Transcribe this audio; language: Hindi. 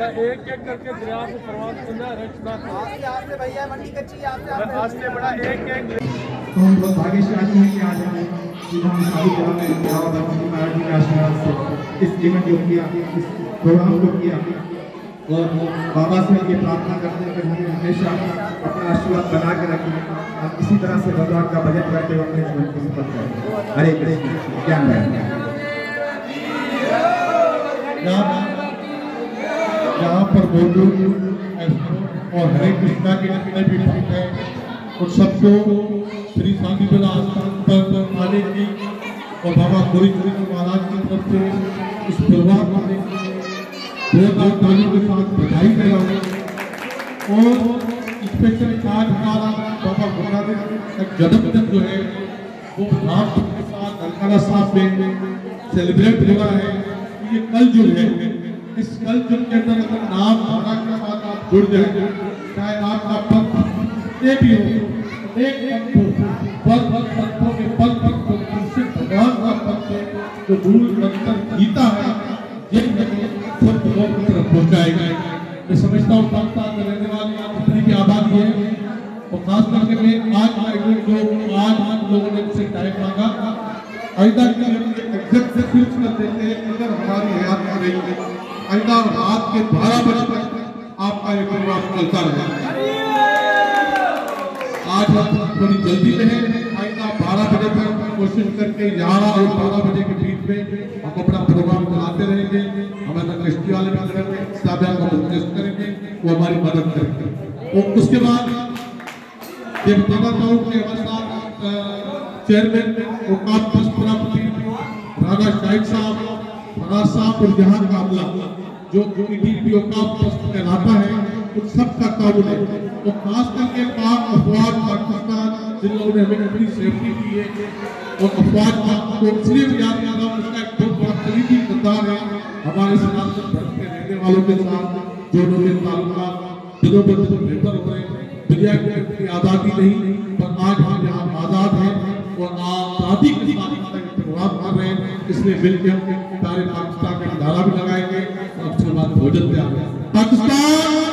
बड़ा एक एक करके दरिया से प्रवास करना आस्ते भैया मंडी कच्ची आस्ते बड़ा एक एक। तो हम बहुत भाग्यशाली हैं कि आज हम शादी जगह में महाराज जी के आशीर्वाद से इस इवेंट को किया, इस प्रोग्राम को किया और बाबा से ये प्रार्थना करते हैं कि हमें हमेशा अपना आशीर्वाद बना के रखें और इसी तरह से भगवान का भजन करते हुए अपने जीवन को सफल करें। हरे कृष्ण। ज्ञान यहाँ पर बोलू और हरे कृष्णा के जितने भी भक्त हैं उन सबको श्री शांति विला आस्थान पर आने की और बाबा गोरी महाराज की तरफ से इस प्रोग्राम करने की 2000 तालियों के साथ बधाई देना और स्पेशल आज हमारा बाबा गुरुनानक का जन्मदिन जो है वो रात के साथ ननकाना साहब में सेलिब्रेट हो रहा है। ये कल जो है इस कल युग के अंदर अगर नाम धारा के साथ आप जुड़ जाए, चाहे आपका पंथ ये भी हो, एक पंथ हो, पल पंथों के पल पंथों से भगवान का पंथ है जो मूल मंत्र गीता है, ये सब लोगों की तरफ पहुंचाएगा। मैं समझता हूँ पाकिस्तान में रहने वाली जितनी भी आबादी है और खास करके मैं आज आज लोगों ने मुझसे टाइम मांगा, आइंदा के लिए एग्जैक्ट से फिक्स कर देते हैं अगर हमारी हयात में रहेगी आइंदा रात के 12 बजे तक आपका ये प्रोग्राम चलता रहे। आज हम थोड़ी जल्दी में हैं, आइंदा 12 बजे तक कोशिश करके 11 और 12 बजे के बीच में हम अपना प्रोग्राम चलाते रहेंगे। हमारे कश्ती वाले भी करेंगे, साबिया का प्रोटेस्ट करेंगे, वो हमारी मदद करेंगे। और उसके बाद देवता ताऊ के हमारे साथ चेयरमैन औकाफ प्रति राजा शाहिद साहब, फराज साहब और जहां का अमला जो ईटीपी औकाफ में रहता है उन सब का ताउन है और खास करके पाक अफवाज पाकिस्तान जिन लोगों ने हमें अपनी सेफ्टी की है और अफवाज को इसलिए याद किया था उसका एक बहुत बड़ा करीबी किरदार है हमारे सनातन धर्म के रहने वालों के साथ जो लोग ताल्लुकात दिनों पर दिन बेहतर हो रहे हैं। दुनिया की आज़ादी नहीं पर आज हम यहाँ आज़ाद हैं और आज़ादी के साथ प्रोग्राम कर रहे हैं, इसलिए मिलकर सारे पाकिस्तान का नारा भी लगाएंगे और उसके बाद भोजन पे आ गए। पाकिस्तान